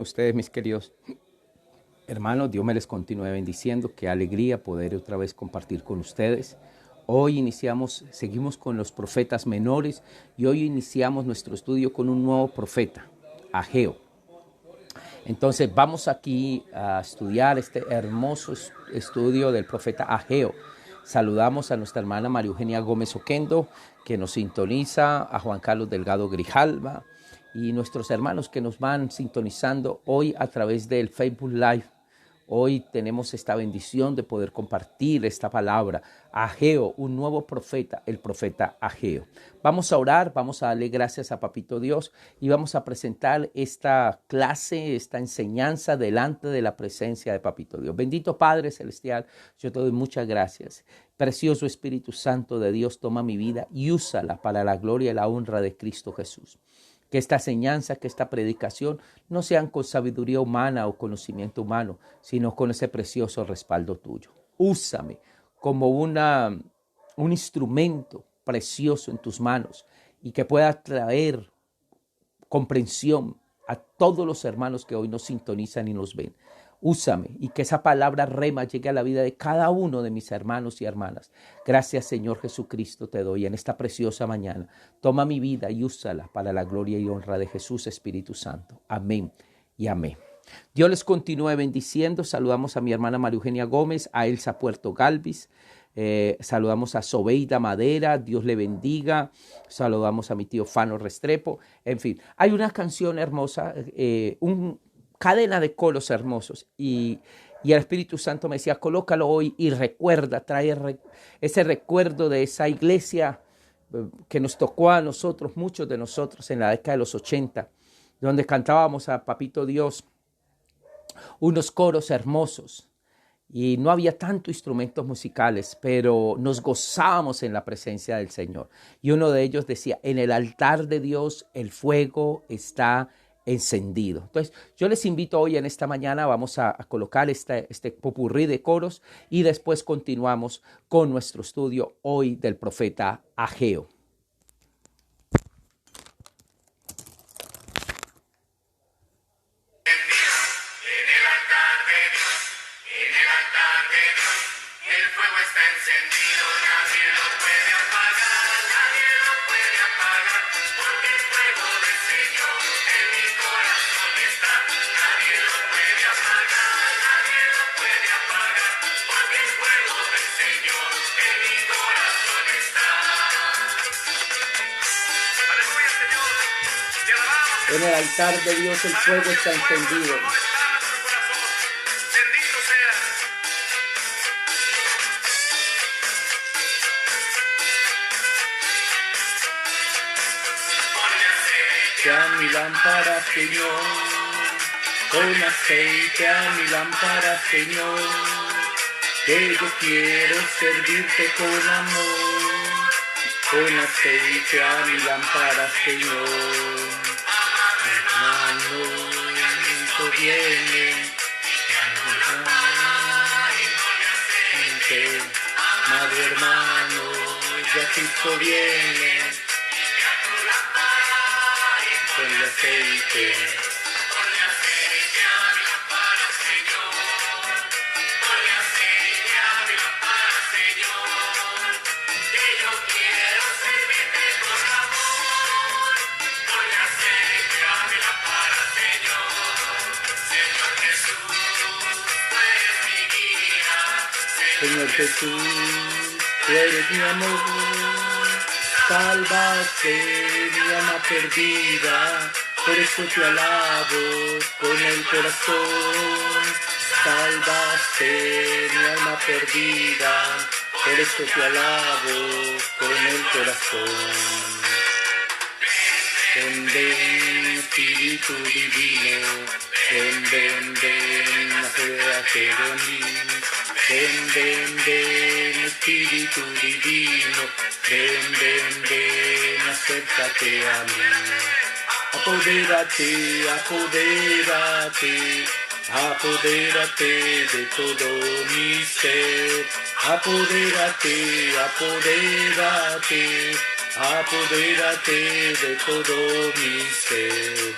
Ustedes, mis queridos hermanos, Dios me les continúe bendiciendo. Qué alegría poder otra vez compartir con ustedes. Hoy seguimos con los profetas menores y hoy iniciamos nuestro estudio con un nuevo profeta, Ageo. Entonces vamos aquí a estudiar este hermoso estudio del profeta Ageo. Saludamos a nuestra hermana María Eugenia Gómez Oquendo, que nos sintoniza, a Juan Carlos Delgado Grijalva y nuestros hermanos que nos van sintonizando hoy a través del Facebook Live. Hoy tenemos esta bendición de poder compartir esta palabra. Ageo, un nuevo profeta, el profeta Ageo. Vamos a orar, vamos a darle gracias a Papito Dios y vamos a presentar esta clase, esta enseñanza delante de la presencia de Papito Dios. Bendito Padre Celestial, yo te doy muchas gracias. Precioso Espíritu Santo de Dios, toma mi vida y úsala para la gloria y la honra de Cristo Jesús. Que esta enseñanza, que esta predicación no sean con sabiduría humana o conocimiento humano, sino con ese precioso respaldo tuyo. Úsame como un instrumento precioso en tus manos y que pueda traer comprensión a todos los hermanos que hoy nos sintonizan y nos ven. Úsame y que esa palabra rema llegue a la vida de cada uno de mis hermanos y hermanas. Gracias, Señor Jesucristo, te doy en esta preciosa mañana. Toma mi vida y úsala para la gloria y honra de Jesús, Espíritu Santo. Amén y amén. Dios les continúe bendiciendo. Saludamos a mi hermana María Eugenia Gómez, a Elsa Puerto Galvis. Saludamos a Sobeida Madera, Dios le bendiga. Saludamos a mi tío Fano Restrepo. En fin, hay una canción hermosa, cadena de coros hermosos y el Espíritu Santo me decía, colócalo hoy y recuerda, trae ese recuerdo de esa iglesia que nos tocó a nosotros, muchos de nosotros en la década de los 80, donde cantábamos a Papito Dios unos coros hermosos y no había tantos instrumentos musicales, pero nos gozábamos en la presencia del Señor. Y uno de ellos decía, en el altar de Dios el fuego está encendido. Entonces, yo les invito hoy en esta mañana, vamos a colocar este popurrí de coros y después continuamos con nuestro estudio hoy del profeta Ageo. En el altar de Dios el fuego está encendido. A mi lámpara, Señor, con aceite a mi lámpara, Señor, que yo quiero servirte con amor, con aceite a mi lámpara, Señor. Hermano, viene, madre, hermano, ya Cristo viene. Con el aceite a mi lámpara, Señor. Ponle aceite a mi lámpara, Señor. Que yo quiero servirte con amor. Ponle aceite a mi lámpara, Señor. Señor Jesús, tú eres mi guía. Señor Jesús, tú eres mi amor. Salvaste mi alma perdida, por eso te alabo con el corazón. Salvaste mi alma perdida, por eso te alabo con el corazón. Ven, ven, Espíritu Divino, ven, apodérate de mí. Ven, Espíritu Divino, ven, acércate a mí. Apodérate de todo mi ser. Apodérate de todo mi ser.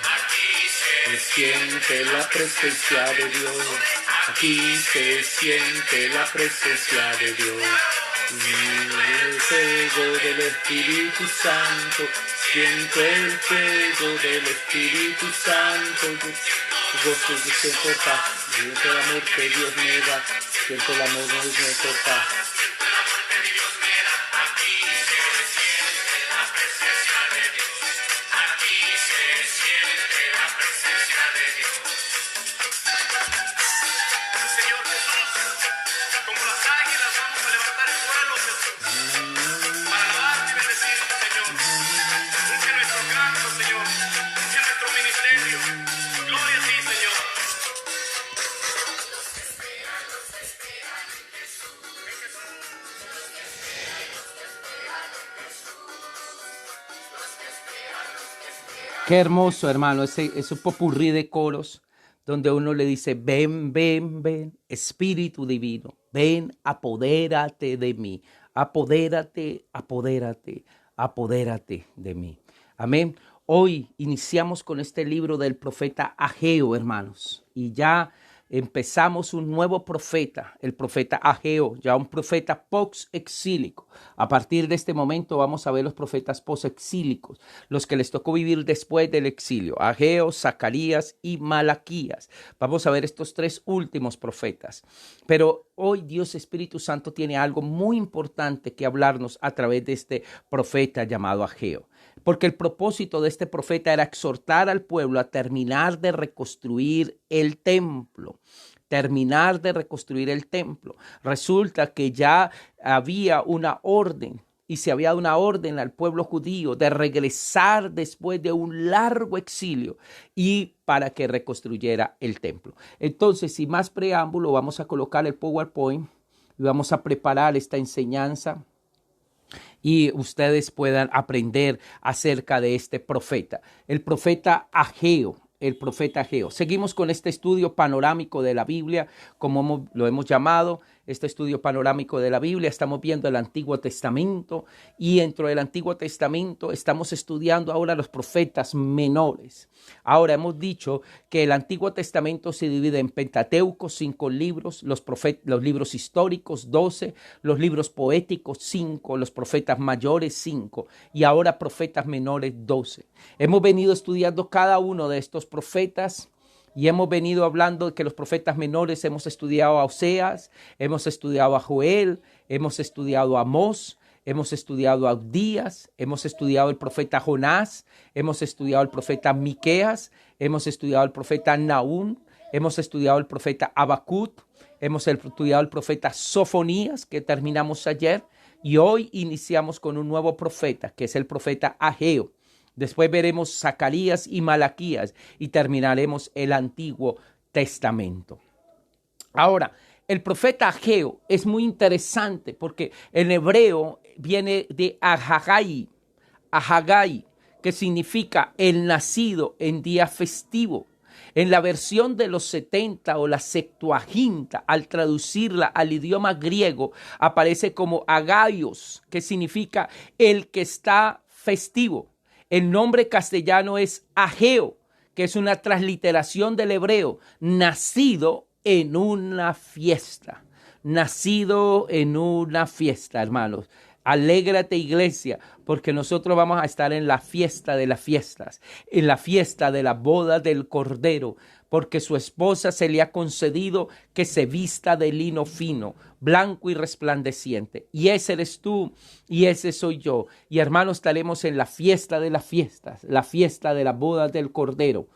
Se siente la presencia de Dios. Aquí se siente la presencia de Dios. El fuego del Espíritu Santo. Siento el fuego del Espíritu Santo. Gozo, siento paz. Siento el amor que Dios me da. Siento el amor que Dios me da. Qué hermoso, hermano, ese popurrí de coros donde uno le dice, ven, ven, ven, Espíritu Divino, ven, apodérate de mí, apodérate, apodérate, apodérate de mí. Amén. Hoy iniciamos con este libro del profeta Ageo, hermanos, y ya empezamos un nuevo profeta, el profeta Ageo, ya un profeta post-exílico. A partir de este momento vamos a ver los profetas post-exílicos, los que les tocó vivir después del exilio, Ageo, Zacarías y Malaquías. Vamos a ver estos tres últimos profetas. Pero hoy Dios Espíritu Santo tiene algo muy importante que hablarnos a través de este profeta llamado Ageo. Porque el propósito de este profeta era exhortar al pueblo a terminar de reconstruir el templo. Terminar de reconstruir el templo. Resulta que ya había una orden y se había dado una orden al pueblo judío de regresar después de un largo exilio y para que reconstruyera el templo. Entonces, sin más preámbulo, vamos a colocar el PowerPoint y vamos a preparar esta enseñanza y ustedes puedan aprender acerca de este profeta, el profeta Ageo. El profeta Ageo. Seguimos con este estudio panorámico de la Biblia, como lo hemos llamado, este estudio panorámico de la Biblia. Estamos viendo el Antiguo Testamento y dentro del Antiguo Testamento estamos estudiando ahora los profetas menores. Ahora hemos dicho que el Antiguo Testamento se divide en Pentateuco, 5 libros, los libros históricos, 12, los libros poéticos, 5, los profetas mayores, 5 y ahora profetas menores, 12. Hemos venido estudiando cada uno de estos profetas y hemos venido hablando de que los profetas menores hemos estudiado a Oseas, hemos estudiado a Joel, hemos estudiado a Amós, hemos estudiado a Abdías, hemos estudiado el profeta Jonás, hemos estudiado el profeta Miqueas, hemos estudiado el profeta Nahum, hemos estudiado el profeta Habacuc, hemos estudiado el profeta Sofonías, que terminamos ayer, y hoy iniciamos con un nuevo profeta, que es el profeta Ageo. Después veremos Zacarías y Malaquías y terminaremos el Antiguo Testamento. Ahora, el profeta Ageo es muy interesante porque en hebreo viene de Ahagai, que significa el nacido en día festivo. En la versión de los 70 o la Septuaginta, al traducirla al idioma griego, aparece como Agaios, que significa el que está festivo. El nombre castellano es Ageo, que es una transliteración del hebreo, nacido en una fiesta. Nacido en una fiesta, hermanos. Alégrate, iglesia, porque nosotros vamos a estar en la fiesta de las fiestas, en la fiesta de la boda del Cordero, porque su esposa se le ha concedido que se vista de lino fino, blanco y resplandeciente. Y ese eres tú y ese soy yo. Y hermanos, estaremos en la fiesta de las fiestas, la fiesta de la boda del Cordero.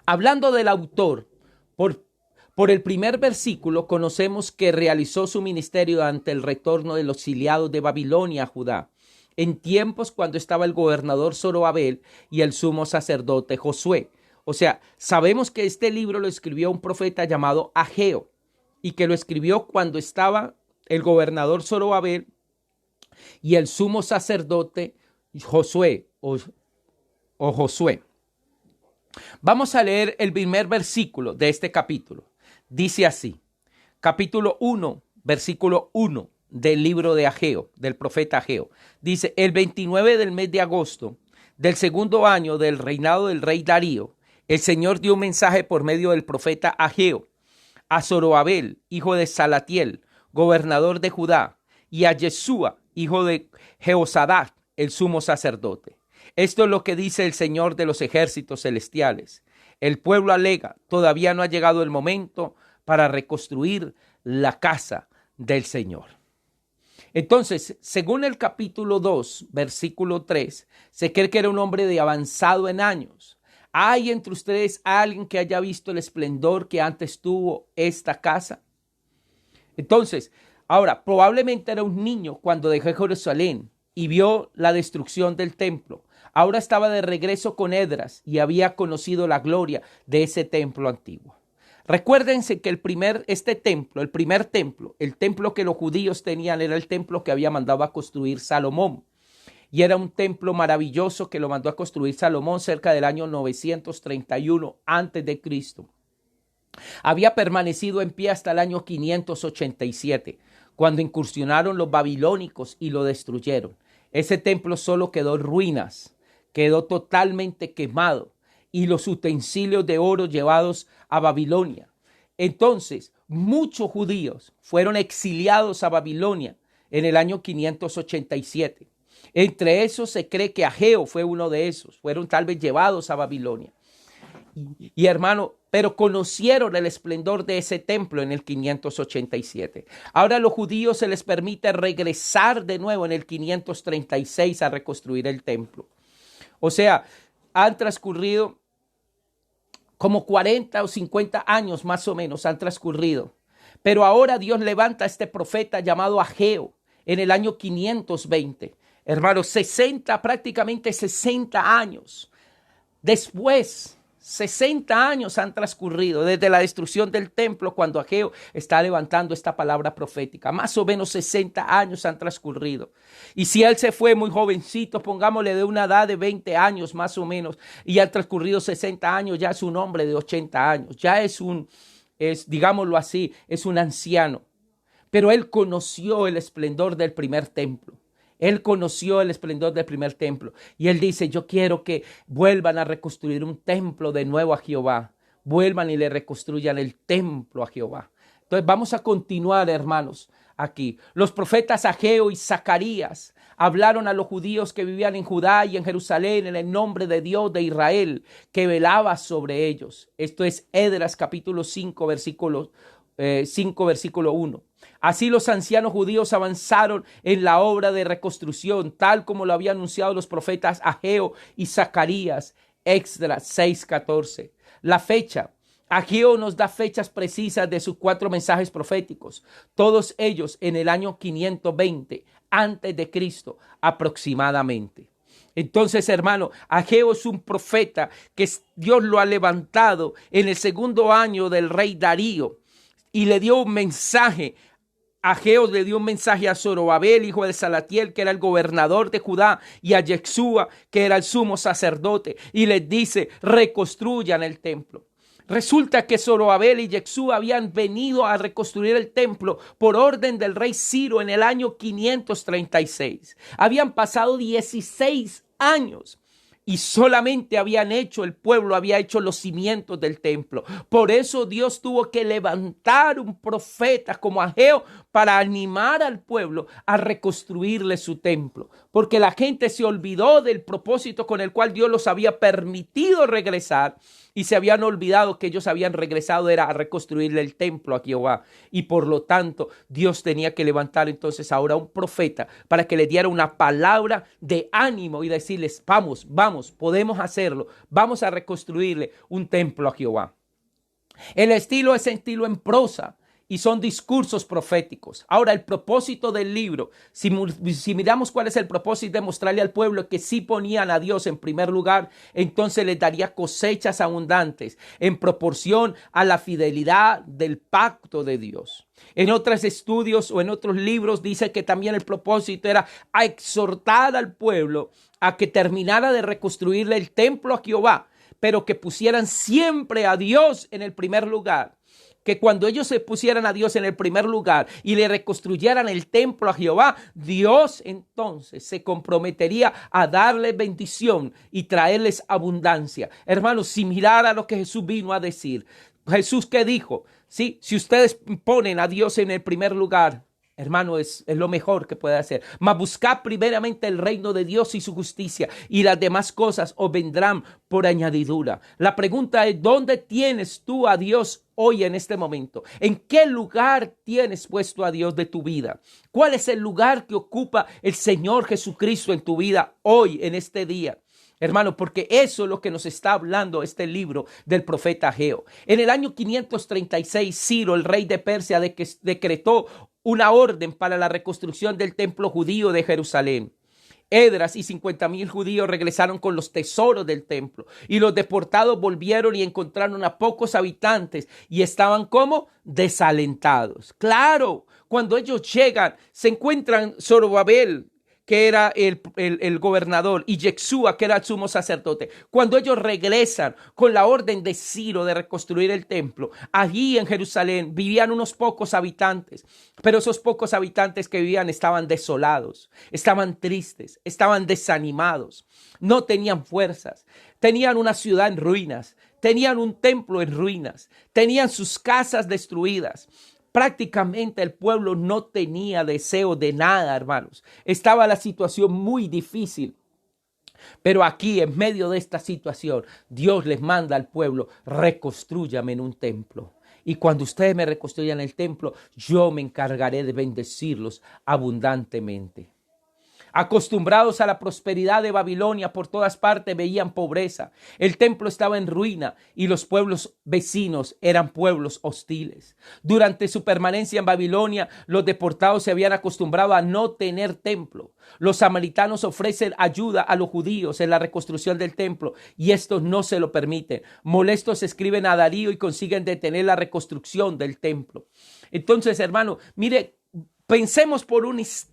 Hablando del autor, por el primer versículo conocemos que realizó su ministerio ante el retorno de los exiliados de Babilonia a Judá, en tiempos cuando estaba el gobernador Zorobabel y el sumo sacerdote Josué. O sea, sabemos que este libro lo escribió un profeta llamado Ageo y que lo escribió cuando estaba el gobernador Zorobabel y el sumo sacerdote Josué o Josué. Vamos a leer el primer versículo de este capítulo. Dice así, capítulo 1, versículo 1 del libro de Ageo, del profeta Ageo. Dice, el 29 del mes de agosto del segundo año del reinado del rey Darío, el Señor dio un mensaje por medio del profeta Ageo a Zorobabel, hijo de Salatiel, gobernador de Judá, y a Yeshua, hijo de Jehozadá, el sumo sacerdote. Esto es lo que dice el Señor de los ejércitos celestiales. El pueblo alega, todavía no ha llegado el momento para reconstruir la casa del Señor. Entonces, según el capítulo 2, versículo 3, se cree que era un hombre de avanzado en años. ¿Hay entre ustedes alguien que haya visto el esplendor que antes tuvo esta casa? Entonces, ahora, probablemente era un niño cuando dejó Jerusalén y vio la destrucción del templo. Ahora estaba de regreso con Esdras y había conocido la gloria de ese templo antiguo. Recuérdense que el primer templo, el templo que los judíos tenían era el templo que había mandado a construir Salomón. Y era un templo maravilloso que lo mandó a construir Salomón cerca del año 931 a.C. Había permanecido en pie hasta el año 587, cuando incursionaron los babilónicos y lo destruyeron. Ese templo solo quedó en ruinas, quedó totalmente quemado, y los utensilios de oro llevados a Babilonia. Entonces, muchos judíos fueron exiliados a Babilonia en el año 587. Entre esos se cree que Ageo fue uno de esos. Fueron tal vez llevados a Babilonia. Y hermano, pero conocieron el esplendor de ese templo en el 587. Ahora a los judíos se les permite regresar de nuevo en el 536 a reconstruir el templo. O sea, han transcurrido como 40 o 50 años más o menos han transcurrido. Pero ahora Dios levanta a este profeta llamado Ageo en el año 520. Hermanos, prácticamente 60 años después. 60 años han transcurrido desde la destrucción del templo cuando Ageo está levantando esta palabra profética. Más o menos 60 años han transcurrido. Y si él se fue muy jovencito, pongámosle de una edad de 20 años más o menos, y han transcurrido 60 años, ya es un hombre de 80 años, ya digámoslo así, es un anciano. Pero él conoció el esplendor del primer templo. Él conoció el esplendor del primer templo. Y él dice, yo quiero que vuelvan a reconstruir un templo de nuevo a Jehová. Vuelvan y le reconstruyan el templo a Jehová. Entonces vamos a continuar, hermanos, aquí. Los profetas Ageo y Zacarías hablaron a los judíos que vivían en Judá y en Jerusalén en el nombre de Dios de Israel, que velaba sobre ellos. Esto es Esdras capítulo 5, versículo 1. Así los ancianos judíos avanzaron en la obra de reconstrucción, tal como lo habían anunciado los profetas Ageo y Zacarías. Esdras 6:14. La fecha. Ageo nos da fechas precisas de sus 4 mensajes proféticos, todos ellos en el año 520 antes de Cristo aproximadamente. Entonces, hermano, Ageo es un profeta que Dios lo ha levantado en el segundo año del rey Darío y le dio un mensaje. Ageo le dio un mensaje a Zorobabel, hijo de Salatiel, que era el gobernador de Judá, y a Yeshua, que era el sumo sacerdote, y les dice, reconstruyan el templo. Resulta que Zorobabel y Yeshua habían venido a reconstruir el templo por orden del rey Ciro en el año 536. Habían pasado 16 años. Y solamente el pueblo había hecho los cimientos del templo. Por eso Dios tuvo que levantar un profeta como Ageo para animar al pueblo a reconstruirle su templo. Porque la gente se olvidó del propósito con el cual Dios los había permitido regresar. Y se habían olvidado que ellos habían regresado era a reconstruirle el templo a Jehová. Y por lo tanto, Dios tenía que levantar entonces ahora un profeta para que le diera una palabra de ánimo y decirles, vamos, podemos hacerlo. Vamos a reconstruirle un templo a Jehová. El estilo es estilo en prosa y son discursos proféticos. Ahora, el propósito del libro, si miramos cuál es el propósito de mostrarle al pueblo que sí ponían a Dios en primer lugar, entonces les daría cosechas abundantes en proporción a la fidelidad del pacto de Dios. En otros estudios o en otros libros dice que también el propósito era a exhortar al pueblo a que terminara de reconstruirle el templo a Jehová, pero que pusieran siempre a Dios en el primer lugar. que cuando ellos se pusieran a Dios en el primer lugar y le reconstruyeran el templo a Jehová, Dios entonces se comprometería a darles bendición y traerles abundancia. Hermanos, similar a lo que Jesús vino a decir. Jesús, ¿qué dijo? Sí, si ustedes ponen a Dios en el primer lugar, hermano, es lo mejor que puede hacer. Mas buscad primeramente el reino de Dios y su justicia, y las demás cosas os vendrán por añadidura. La pregunta es, ¿dónde tienes tú a Dios hoy en este momento? ¿En qué lugar tienes puesto a Dios de tu vida? ¿Cuál es el lugar que ocupa el Señor Jesucristo en tu vida hoy, en este día? Hermano, porque eso es lo que nos está hablando este libro del profeta Ageo. En el año 536, Ciro, el rey de Persia, decretó una orden para la reconstrucción del templo judío de Jerusalén. Esdras y 50,000 judíos regresaron con los tesoros del templo, y los deportados volvieron y encontraron a pocos habitantes y estaban como desalentados. Claro, cuando ellos llegan, se encuentran Zorobabel, que era el gobernador, y Yexúa, que era el sumo sacerdote. Cuando ellos regresan con la orden de Ciro de reconstruir el templo, allí en Jerusalén vivían unos pocos habitantes, pero esos pocos habitantes que vivían estaban desolados, estaban tristes, estaban desanimados, no tenían fuerzas, tenían una ciudad en ruinas, tenían un templo en ruinas, tenían sus casas destruidas. Prácticamente el pueblo no tenía deseo de nada, hermanos. Estaba la situación muy difícil. Pero aquí, en medio de esta situación, Dios les manda al pueblo: reconstrúyame en un templo. Y cuando ustedes me reconstruyan el templo, yo me encargaré de bendecirlos abundantemente. Acostumbrados a la prosperidad de Babilonia, por todas partes veían pobreza. El templo estaba en ruina y los pueblos vecinos eran pueblos hostiles. Durante su permanencia en Babilonia, los deportados se habían acostumbrado a no tener templo. Los samaritanos ofrecen ayuda a los judíos en la reconstrucción del templo y estos no se lo permiten. Molestos escriben a Darío y consiguen detener la reconstrucción del templo. Entonces, hermano, mire, pensemos por un instante,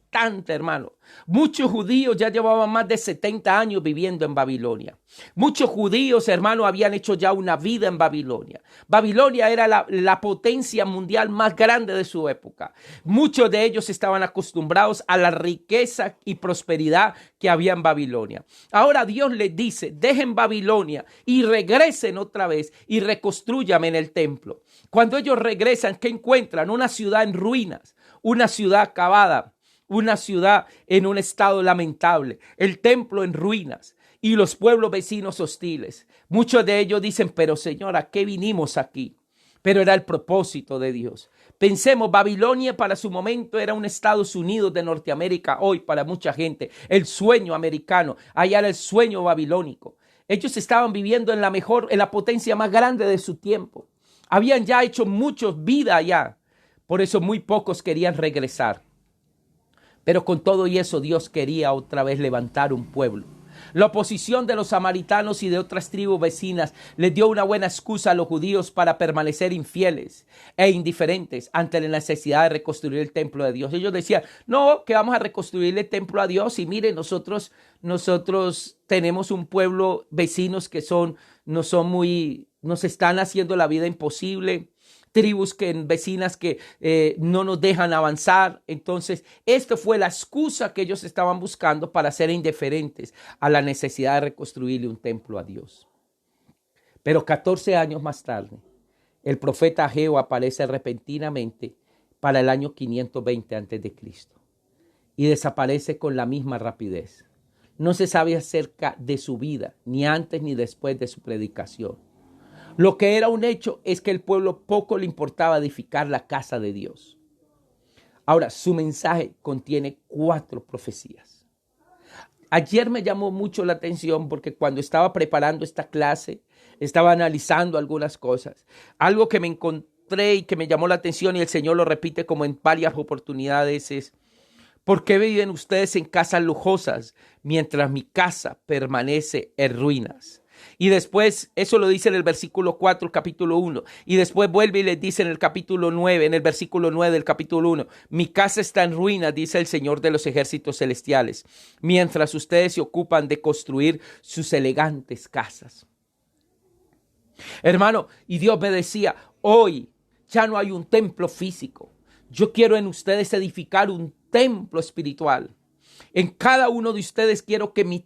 hermano. Muchos judíos ya llevaban más de 70 años viviendo en Babilonia. Muchos judíos, hermano, habían hecho ya una vida en Babilonia. Babilonia era la potencia mundial más grande de su época. Muchos de ellos estaban acostumbrados a la riqueza y prosperidad que había en Babilonia. Ahora Dios les dice: dejen Babilonia y regresen otra vez y reconstrúyame en el templo. Cuando ellos regresan, ¿qué encuentran? Una ciudad en ruinas, una ciudad acabada, una ciudad en un estado lamentable, el templo en ruinas y los pueblos vecinos hostiles. Muchos de ellos dicen: pero Señor, ¿a qué vinimos aquí? Pero era el propósito de Dios. Pensemos, Babilonia para su momento era un Estados Unidos de Norteamérica hoy para mucha gente, el sueño americano, allá era el sueño babilónico. Ellos estaban viviendo en la potencia más grande de su tiempo. Habían ya hecho muchos vida allá. Por eso muy pocos querían regresar. Pero con todo y eso, Dios quería otra vez levantar un pueblo. La oposición de los samaritanos y de otras tribus vecinas les dio una buena excusa a los judíos para permanecer infieles e indiferentes ante la necesidad de reconstruir el templo de Dios. Ellos decían: no, que vamos a reconstruir el templo a Dios, y miren, nosotros tenemos un pueblo, vecinos que nos están haciendo la vida imposible. Tribus vecinas que no nos dejan avanzar. Entonces, esto fue la excusa que ellos estaban buscando para ser indiferentes a la necesidad de reconstruirle un templo a Dios. Pero 14 años más tarde, el profeta Ageo aparece repentinamente para el año 520 a.C. y desaparece con la misma rapidez. No se sabe acerca de su vida, ni antes ni después de su predicación. Lo que era un hecho es que el pueblo poco le importaba edificar la casa de Dios. Ahora, su mensaje contiene 4 profecías. Ayer me llamó mucho la atención porque cuando estaba preparando esta clase, estaba analizando algunas cosas. Algo que me encontré y que me llamó la atención, y el Señor lo repite como en varias oportunidades, es: ¿por qué viven ustedes en casas lujosas mientras mi casa permanece en ruinas? Y después, eso lo dice en el versículo 4, el capítulo 1. Y después vuelve y les dice en el capítulo 9, en el versículo 9 del capítulo 1. Mi casa está en ruinas, dice el Señor de los ejércitos celestiales, mientras ustedes se ocupan de construir sus elegantes casas. Hermano, y Dios me decía: hoy ya no hay un templo físico. Yo quiero en ustedes edificar un templo espiritual. En cada uno de ustedes quiero que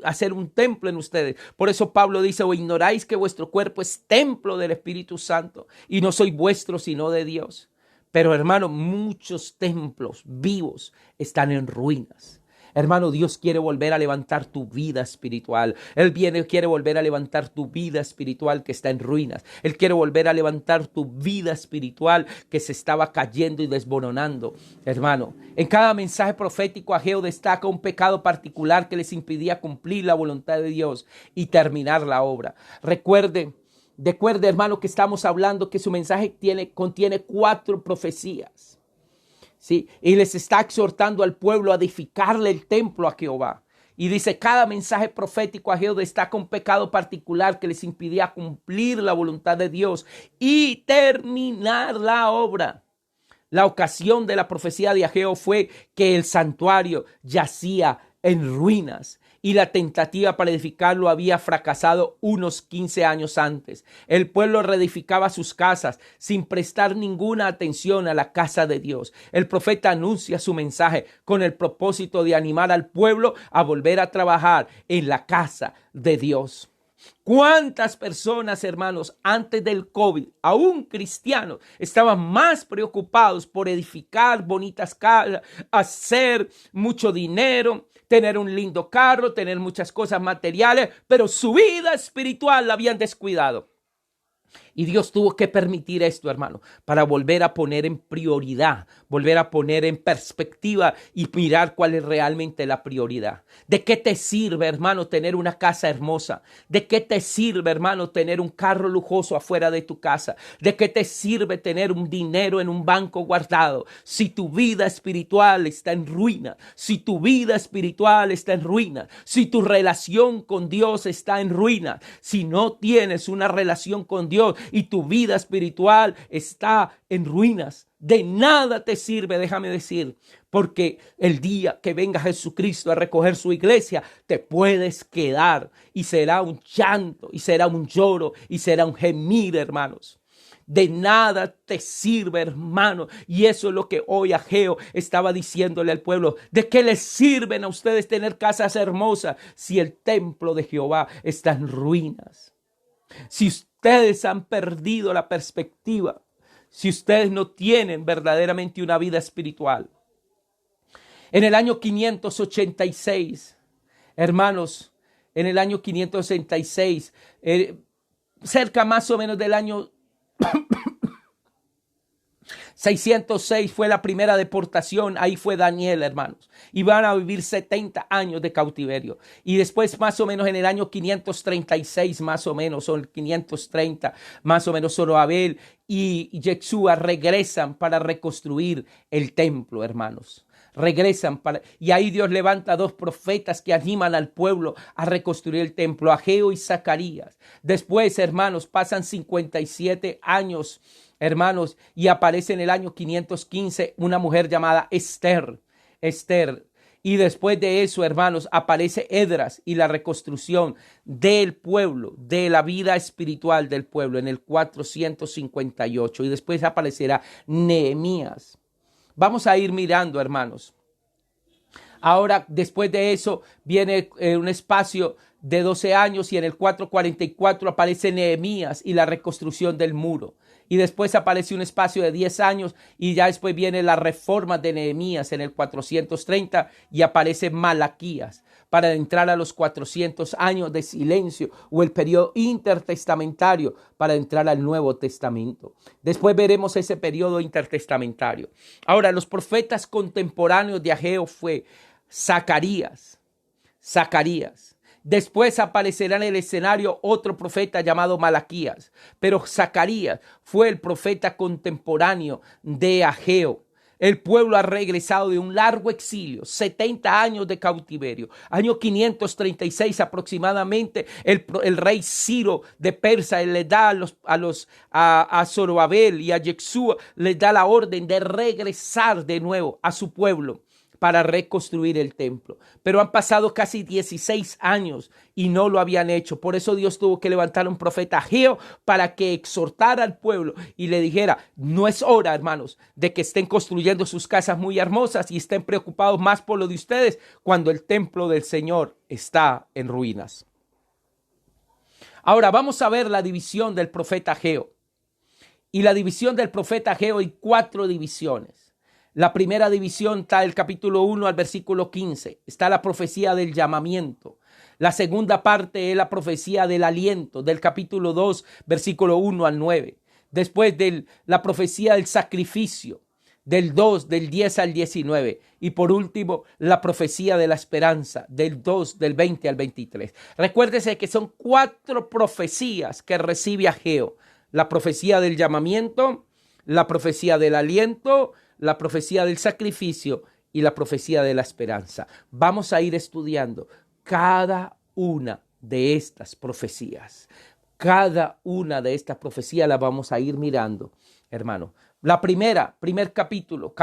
hacer un templo en ustedes. Por eso Pablo dice, o ignoráis que vuestro cuerpo es templo del Espíritu Santo y no soy vuestro sino de Dios. Pero hermano, muchos templos vivos están en ruinas. Hermano, Dios quiere volver a levantar tu vida espiritual. Quiere volver a levantar tu vida espiritual que está en ruinas. Él quiere volver a levantar tu vida espiritual que se estaba cayendo y desboronando. Hermano, en cada mensaje profético Ageo destaca un pecado particular que les impedía cumplir la voluntad de Dios y terminar la obra. Recuerde, hermano, que estamos hablando que su mensaje contiene 4 profecías. ¿Sí? Y les está exhortando al pueblo a edificarle el templo a Jehová. Y dice, cada mensaje profético Ageo destaca un pecado particular que les impidía cumplir la voluntad de Dios y terminar la obra. La ocasión de la profecía de Ageo fue que el santuario yacía en ruinas y la tentativa para edificarlo había fracasado unos 15 años antes. El pueblo reedificaba sus casas sin prestar ninguna atención a la casa de Dios. El profeta anuncia su mensaje con el propósito de animar al pueblo a volver a trabajar en la casa de Dios. ¿Cuántas personas, hermanos, antes del COVID, aún cristianos, estaban más preocupados por edificar bonitas casas, hacer mucho dinero, tener un lindo carro, tener muchas cosas materiales, pero su vida espiritual la habían descuidado? Y Dios tuvo que permitir esto, hermano, para volver a poner en prioridad, volver a poner en perspectiva y mirar cuál es realmente la prioridad. ¿De qué te sirve, hermano, tener una casa hermosa? ¿De qué te sirve, hermano, tener un carro lujoso afuera de tu casa? ¿De qué te sirve tener un dinero en un banco guardado si tu vida espiritual está en ruina? Si tu vida espiritual está en ruina, si tu relación con Dios está en ruina, si no tienes una relación con Dios y tu vida espiritual está en ruinas, de nada te sirve, déjame decir, porque el día que venga Jesucristo a recoger su iglesia, te puedes quedar y será un llanto y será un lloro y será un gemir, hermanos. De nada te sirve, hermano. Y eso es lo que hoy Ageo estaba diciéndole al pueblo. ¿De qué les sirven a ustedes tener casas hermosas si el templo de Jehová está en ruinas? Si ustedes han perdido la perspectiva, si ustedes no tienen verdaderamente una vida espiritual. En el año 586, hermanos, en el año 586, cerca más o menos del año 606 fue la primera deportación. Ahí fue Daniel, hermanos. Y van a vivir 70 años de cautiverio. Y después, más o menos en el año 536, más o menos, o el 530, más o menos, Zorobabel y Yeshua regresan para reconstruir el templo, hermanos. Regresan y ahí Dios levanta 2 profetas que animan al pueblo a reconstruir el templo, Ageo y Zacarías. Después, hermanos, pasan 57 años, hermanos, y aparece en el año 515 una mujer llamada Esther. Y después de eso, hermanos, aparece Esdras y la reconstrucción del pueblo, de la vida espiritual del pueblo en el 458. Y después aparecerá Nehemías. Vamos a ir mirando, hermanos. Ahora, después de eso, viene un espacio de 12 años y en el 444 aparece Nehemías y la reconstrucción del muro. Y después aparece un espacio de 10 años y ya después viene la reforma de Nehemías en el 430 y aparece Malaquías para entrar a los 400 años de silencio o el periodo intertestamentario para entrar al Nuevo Testamento. Después veremos ese periodo intertestamentario. Ahora, los profetas contemporáneos de Ageo fue Zacarías. Después aparecerá en el escenario otro profeta llamado Malaquías, pero Zacarías fue el profeta contemporáneo de Ageo. El pueblo ha regresado de un largo exilio, 70 años de cautiverio. Año 536 aproximadamente, el rey Ciro de Persia le da a Zorobabel y a Yeshua, les da la orden de regresar de nuevo a su pueblo para reconstruir el templo. Pero han pasado casi 16 años y no lo habían hecho. Por eso Dios tuvo que levantar un profeta Ageo para que exhortara al pueblo y le dijera, no es hora, hermanos, de que estén construyendo sus casas muy hermosas y estén preocupados más por lo de ustedes cuando el templo del Señor está en ruinas. Ahora vamos a ver la división del profeta Ageo. Y la división del profeta Ageo hay 4 divisiones. La primera división está del capítulo 1 al versículo 15. Está la profecía del llamamiento. La segunda parte es la profecía del aliento, del capítulo 2, versículo 1 al 9. Después de la profecía del sacrificio, del 2, del 10 al 19. Y por último, la profecía de la esperanza, del 2, del 20 al 23. Recuérdese que son 4 profecías que recibe Ageo. La profecía del llamamiento, la profecía del aliento, la profecía del sacrificio y la profecía de la esperanza. Vamos a ir estudiando cada una de estas profecías. Cada una de estas profecías la vamos a ir mirando, hermano. La primer capítulo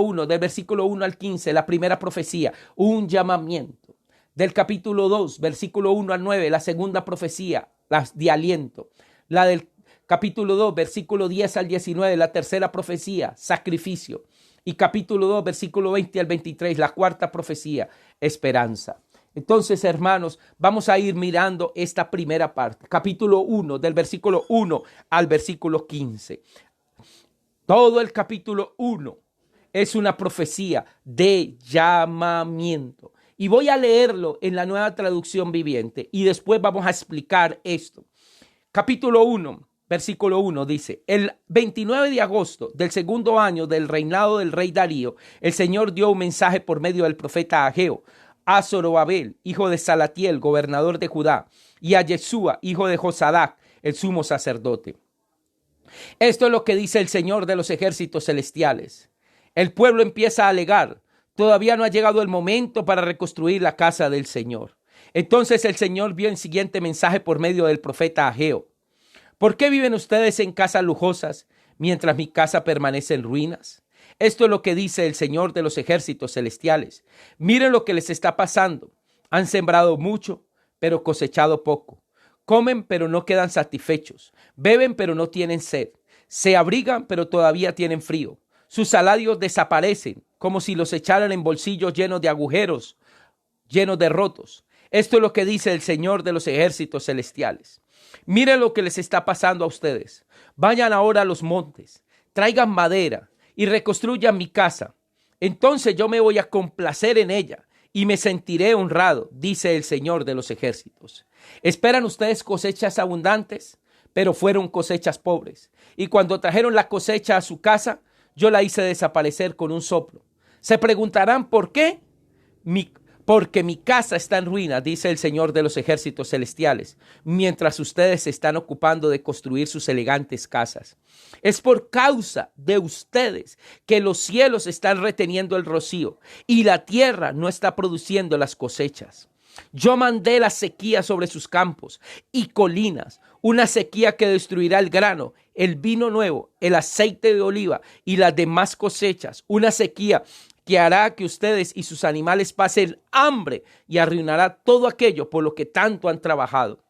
1, del versículo 1 al 15, la primera profecía, un llamamiento. Del capítulo 2, versículo 1 al 9, la segunda profecía, las de aliento. La del capítulo 2, versículo 10 al 19, la tercera profecía, sacrificio. Y capítulo 2, versículo 20 al 23, la cuarta profecía, esperanza. Entonces, hermanos, vamos a ir mirando esta primera parte. Capítulo 1, del versículo 1 al versículo 15. Todo el capítulo 1 es una profecía de llamamiento. Y voy a leerlo en la Nueva Traducción Viviente y después vamos a explicar esto. Capítulo 1. Versículo 1 dice, el 29 de agosto del segundo año del reinado del rey Darío, el Señor dio un mensaje por medio del profeta Ageo a Zorobabel, hijo de Salatiel, gobernador de Judá, y a Yeshua, hijo de Josadac, el sumo sacerdote. Esto es lo que dice el Señor de los ejércitos celestiales. El pueblo empieza a alegar, todavía no ha llegado el momento para reconstruir la casa del Señor. Entonces el Señor vio el siguiente mensaje por medio del profeta Ageo. ¿Por qué viven ustedes en casas lujosas mientras mi casa permanece en ruinas? Esto es lo que dice el Señor de los ejércitos celestiales. Miren lo que les está pasando. Han sembrado mucho, pero cosechado poco. Comen, pero no quedan satisfechos. Beben, pero no tienen sed. Se abrigan, pero todavía tienen frío. Sus salarios desaparecen, como si los echaran en bolsillos llenos de agujeros, llenos de rotos. Esto es lo que dice el Señor de los ejércitos celestiales. Miren lo que les está pasando a ustedes. Vayan ahora a los montes, traigan madera y reconstruyan mi casa. Entonces yo me voy a complacer en ella y me sentiré honrado, dice el Señor de los ejércitos. ¿Esperan ustedes cosechas abundantes? Pero fueron cosechas pobres. Y cuando trajeron la cosecha a su casa, yo la hice desaparecer con un soplo. Se preguntarán ¿por qué? Porque mi casa está en ruinas, dice el Señor de los ejércitos celestiales, mientras ustedes se están ocupando de construir sus elegantes casas. Es por causa de ustedes que los cielos están reteniendo el rocío y la tierra no está produciendo las cosechas. Yo mandé la sequía sobre sus campos y colinas, una sequía que destruirá el grano, el vino nuevo, el aceite de oliva y las demás cosechas, una sequía que hará que ustedes y sus animales pasen hambre y arruinará todo aquello por lo que tanto han trabajado.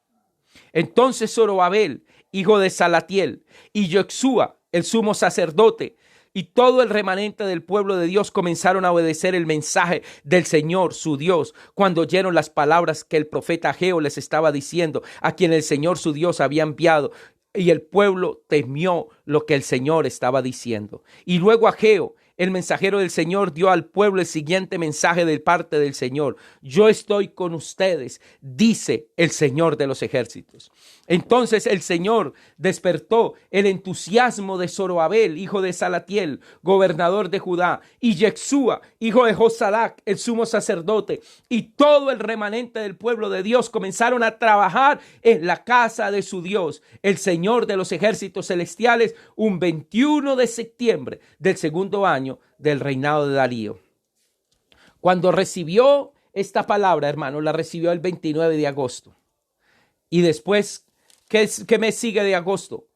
Entonces Zorobabel, hijo de Salatiel, y Yeshua, el sumo sacerdote, y todo el remanente del pueblo de Dios comenzaron a obedecer el mensaje del Señor, su Dios, cuando oyeron las palabras que el profeta Ageo les estaba diciendo, a quien el Señor, su Dios, había enviado. Y el pueblo temió lo que el Señor estaba diciendo. Y luego Ageo, el mensajero del Señor, dio al pueblo el siguiente mensaje de parte del Señor. Yo estoy con ustedes, dice el Señor de los ejércitos. Entonces el Señor despertó el entusiasmo de Zorobabel, hijo de Salatiel, gobernador de Judá, y Yeshua, hijo de Josadac, el sumo sacerdote, y todo el remanente del pueblo de Dios comenzaron a trabajar en la casa de su Dios, el Señor de los ejércitos celestiales, un 21 de septiembre del segundo año del reinado de Darío. Cuando recibió esta palabra, hermano, la recibió el 29 de agosto. Y después, ¿qué mes sigue de agosto?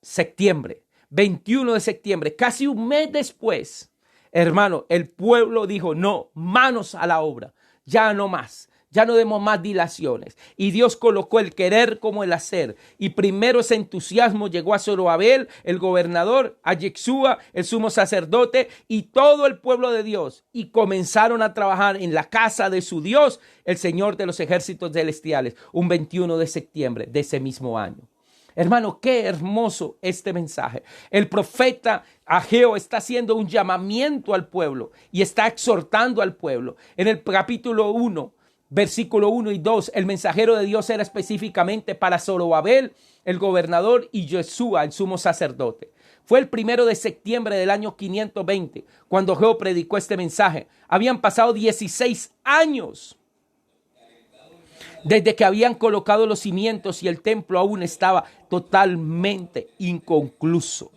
Septiembre, 21 de septiembre, casi un mes después, Hermano, el pueblo dijo, no, manos a la obra, ya no más. Ya no demos más dilaciones. Y Dios colocó el querer como el hacer. Y primero ese entusiasmo llegó a Zorobabel, el gobernador, a Yeshua, el sumo sacerdote, y todo el pueblo de Dios. Y comenzaron a trabajar en la casa de su Dios, el Señor de los ejércitos celestiales, un 21 de septiembre de ese mismo año. Hermano, qué hermoso este mensaje. El profeta Ageo está haciendo un llamamiento al pueblo y está exhortando al pueblo. En el capítulo 1, versículo 1 y 2, el mensajero de Dios era específicamente para Zorobabel, el gobernador, y Yeshua, el sumo sacerdote. Fue el 1 de septiembre del año 520 cuando Ageo predicó este mensaje. Habían pasado 16 años desde que habían colocado los cimientos y el templo aún estaba totalmente inconcluso.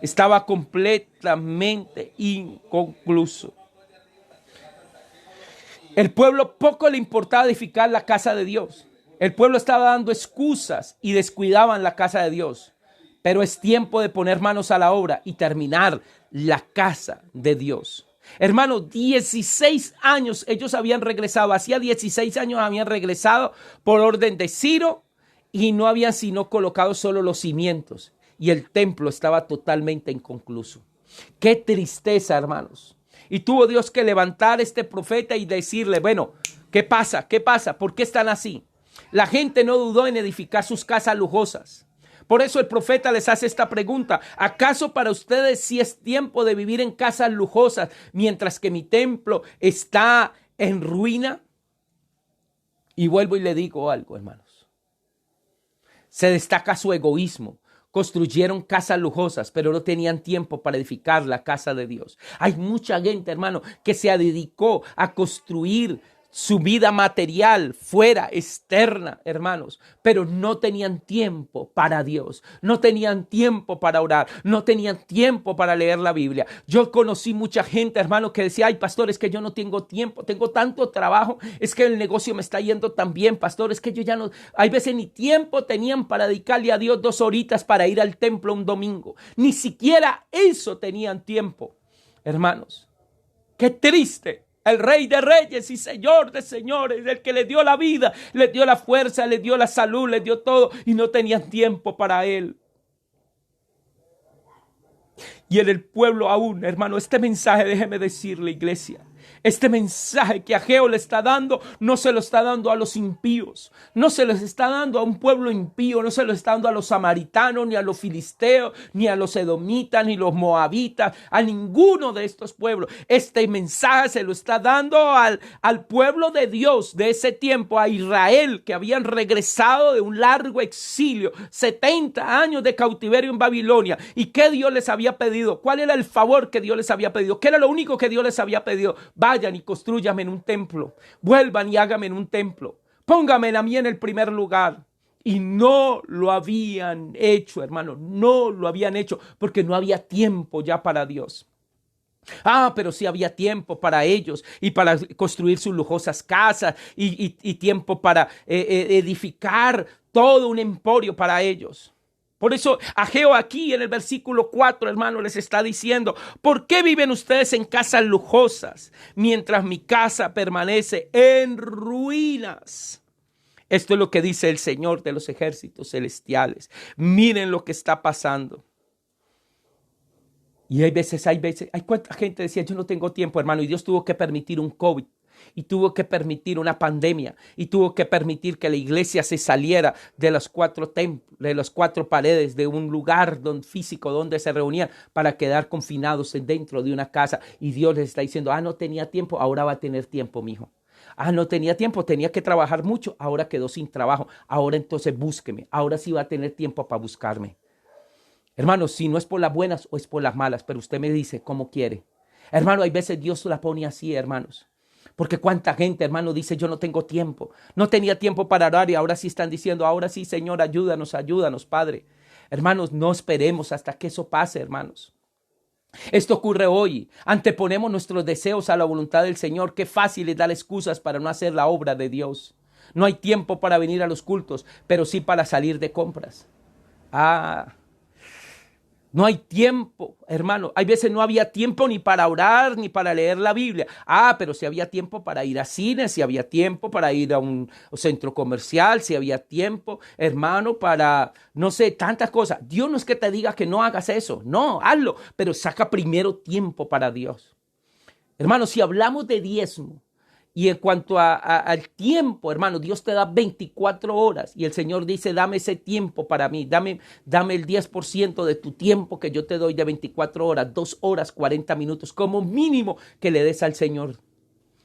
Estaba completamente inconcluso. El pueblo poco le importaba edificar la casa de Dios. El pueblo estaba dando excusas y descuidaban la casa de Dios. Pero es tiempo de poner manos a la obra y terminar la casa de Dios. Hermano, 16 años ellos habían regresado. Hacía 16 años habían regresado por orden de Ciro y no habían sino colocado solo los cimientos. Y el templo estaba totalmente inconcluso. Qué tristeza, hermanos. Y tuvo Dios que levantar a este profeta y decirle, bueno, ¿qué pasa? ¿Qué pasa? ¿Por qué están así? La gente no dudó en edificar sus casas lujosas. Por eso el profeta les hace esta pregunta. ¿Acaso para ustedes sí es tiempo de vivir en casas lujosas mientras que mi templo está en ruina? Y vuelvo y le digo algo, hermanos. Se destaca su egoísmo. Construyeron casas lujosas, pero no tenían tiempo para edificar la casa de Dios. Hay mucha gente, hermano, que se dedicó a construir su vida material fuera, externa, hermanos, pero no tenían tiempo para Dios, no tenían tiempo para orar, no tenían tiempo para leer la Biblia. Yo conocí mucha gente, hermano, que decía, ay, pastor, es que yo no tengo tiempo, tengo tanto trabajo, es que el negocio me está yendo tan bien, pastor, es que yo ya no, hay veces ni tiempo tenían para dedicarle a Dios 2 horitas para ir al templo un domingo, ni siquiera eso tenían tiempo, hermanos. Qué triste. El Rey de Reyes y Señor de Señores, el que le dio la vida, le dio la fuerza, le dio la salud, le dio todo y no tenían tiempo para Él. Y en el pueblo aún, hermano, este mensaje, déjeme decirle, iglesia, este mensaje que Ageo le está dando, no se lo está dando a los impíos, no se los está dando a un pueblo impío, no se lo está dando a los samaritanos, ni a los filisteos, ni a los edomitas, ni los moabitas, a ninguno de estos pueblos. Este mensaje se lo está dando al pueblo de Dios de ese tiempo, a Israel, que habían regresado de un largo exilio, 70 años de cautiverio en Babilonia. ¿Y qué Dios les había pedido? ¿Cuál era el favor que Dios les había pedido? ¿Qué era lo único que Dios les había pedido? Vayan y construyanme en un templo. Vuelvan y háganme en un templo. Pónganme a mí en el primer lugar. Y no lo habían hecho, hermano. No lo habían hecho porque no había tiempo ya para Dios. Pero sí había tiempo para ellos y para construir sus lujosas casas y tiempo para edificar todo un emporio para ellos. Por eso Ageo aquí en el versículo 4, hermano, les está diciendo, ¿por qué viven ustedes en casas lujosas mientras mi casa permanece en ruinas? Esto es lo que dice el Señor de los ejércitos celestiales. Miren lo que está pasando. Y hay veces, hay cuánta gente decía, yo no tengo tiempo, hermano, y Dios tuvo que permitir un COVID. Y tuvo que permitir una pandemia y tuvo que permitir que la iglesia se saliera de los 4 templos, de las 4 paredes de un lugar físico donde se reunían para quedar confinados dentro de una casa. Y Dios les está diciendo, no tenía tiempo, ahora va a tener tiempo, mijo. No tenía tiempo, tenía que trabajar mucho, ahora quedó sin trabajo. Ahora entonces búsqueme, ahora sí va a tener tiempo para buscarme. Hermano, si no es por las buenas o es por las malas, pero usted me dice cómo quiere. Hermano, hay veces Dios la pone así, hermanos. Porque cuánta gente, hermano, dice yo no tengo tiempo. No tenía tiempo para orar y ahora sí están diciendo, ahora sí, Señor, ayúdanos, Padre. Hermanos, no esperemos hasta que eso pase, hermanos. Esto ocurre hoy. Anteponemos nuestros deseos a la voluntad del Señor. Qué fácil es dar excusas para no hacer la obra de Dios. No hay tiempo para venir a los cultos, pero sí para salir de compras. No hay tiempo, hermano. Hay veces no había tiempo ni para orar, ni para leer la Biblia. Pero si había tiempo para ir a cine, si había tiempo para ir a un centro comercial, si había tiempo, hermano, para, no sé, tantas cosas. Dios no es que te diga que no hagas eso. No, hazlo, pero saca primero tiempo para Dios. Hermano, si hablamos de diezmo, y en cuanto al tiempo, hermano, Dios te da 24 horas y el Señor dice, dame ese tiempo para mí, dame el 10% de tu tiempo que yo te doy de 24 horas, 2 horas 40 minutos, como mínimo que le des al Señor.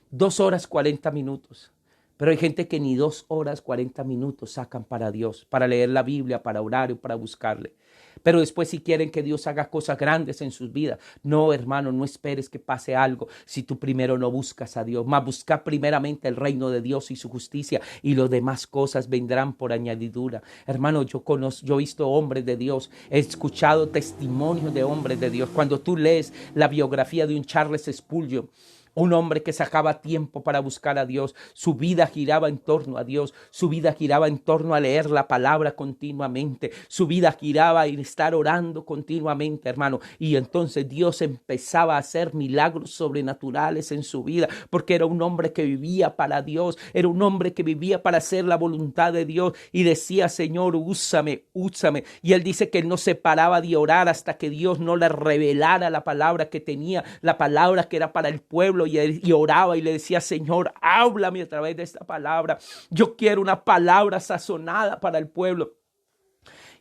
2 horas 40 minutos. Pero hay gente que ni 2 horas 40 minutos sacan para Dios, para leer la Biblia, para orar y para buscarle. Pero después si quieren que Dios haga cosas grandes en sus vidas. No, hermano, no esperes que pase algo si tú primero no buscas a Dios. Más busca primeramente el reino de Dios y su justicia y las demás cosas vendrán por añadidura. Hermano, yo he visto hombres de Dios, he escuchado testimonios de hombres de Dios. Cuando tú lees la biografía de un Charles Spurgeon, un hombre que sacaba tiempo para buscar a Dios, su vida giraba en torno a Dios, su vida giraba en torno a leer la palabra continuamente, su vida giraba en estar orando continuamente, hermano. Y entonces Dios empezaba a hacer milagros sobrenaturales en su vida, porque era un hombre que vivía para Dios, era un hombre que vivía para hacer la voluntad de Dios y decía, Señor, úsame, úsame. Y él dice que él no se paraba de orar hasta que Dios no le revelara la palabra que tenía, la palabra que era para el pueblo. Y oraba y le decía, Señor, háblame a través de esta palabra. Yo quiero una palabra sazonada para el pueblo.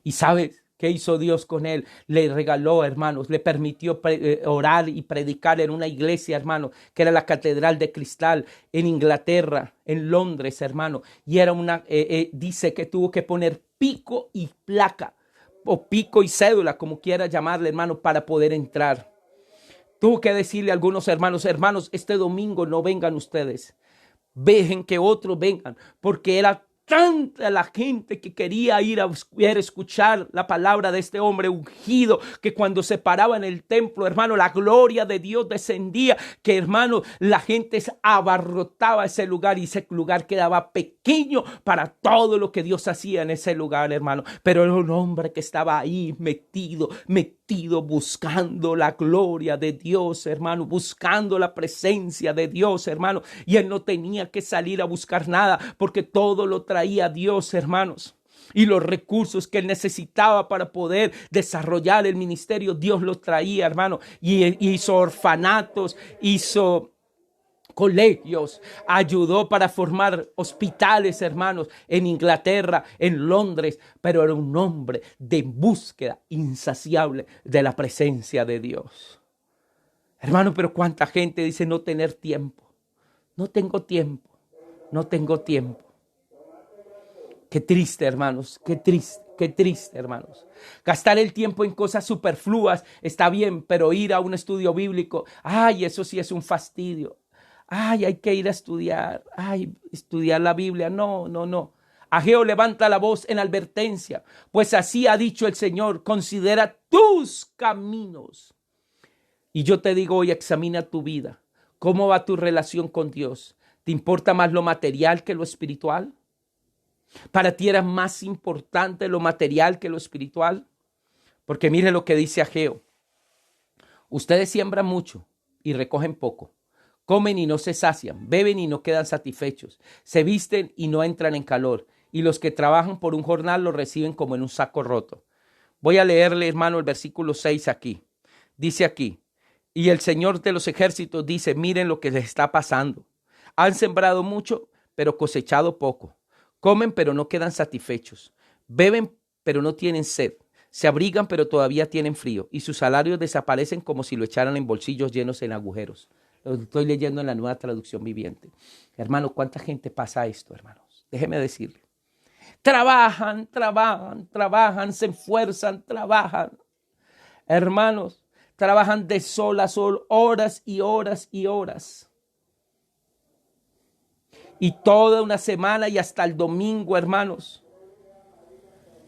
Y ¿sabes qué hizo Dios con él? Le regaló, hermanos, le permitió orar y predicar en una iglesia, hermano, que era la Catedral de Cristal en Inglaterra, en Londres, hermano. Y era dice que tuvo que poner pico y placa, o pico y cédula, como quiera llamarle, hermano, para poder entrar. Tuvo que decirle a algunos hermanos, este domingo no vengan ustedes, dejen que otros vengan, porque era tanta la gente que quería ir a escuchar la palabra de este hombre ungido, que cuando se paraba en el templo, hermano, la gloria de Dios descendía, que hermano, la gente abarrotaba ese lugar y ese lugar quedaba pequeño para todo lo que Dios hacía en ese lugar, hermano. Pero era un hombre que estaba ahí metido, buscando la gloria de Dios, hermano, buscando la presencia de Dios, hermano. Y él no tenía que salir a buscar nada, porque todo lo traía Dios, hermanos. Y los recursos que él necesitaba para poder desarrollar el ministerio, Dios los traía, hermano. Y hizo orfanatos, hizo colegios, ayudó para formar hospitales, hermanos, en Inglaterra, en Londres, pero era un hombre de búsqueda insaciable de la presencia de Dios. Hermano, pero cuánta gente dice no tener tiempo. No tengo tiempo, no tengo tiempo. Qué triste, hermanos, qué triste, hermanos. Gastar el tiempo en cosas superfluas está bien, pero ir a un estudio bíblico, eso sí es un fastidio. Hay que ir a estudiar, estudiar la Biblia. No. Ageo levanta la voz en advertencia, pues así ha dicho el Señor, considera tus caminos. Y yo te digo hoy, examina tu vida. ¿Cómo va tu relación con Dios? ¿Te importa más lo material que lo espiritual? ¿Para ti era más importante lo material que lo espiritual? Porque mire lo que dice Ageo. Ustedes siembran mucho y recogen poco. Comen y no se sacian, beben y no quedan satisfechos, se visten y no entran en calor, y los que trabajan por un jornal lo reciben como en un saco roto. Voy a leerle, hermano, el versículo 6 aquí. Dice aquí, y el Señor de los ejércitos dice, miren lo que les está pasando. Han sembrado mucho, pero cosechado poco. Comen, pero no quedan satisfechos. Beben, pero no tienen sed. Se abrigan, pero todavía tienen frío, y sus salarios desaparecen como si lo echaran en bolsillos llenos en agujeros. Lo estoy leyendo en la Nueva Traducción Viviente. Hermano, ¿cuánta gente pasa esto, hermanos? Déjeme decirle. Trabajan, se esfuerzan, trabajan. Hermanos, trabajan de sol a sol, horas y horas y horas. Y toda una semana y hasta el domingo, hermanos.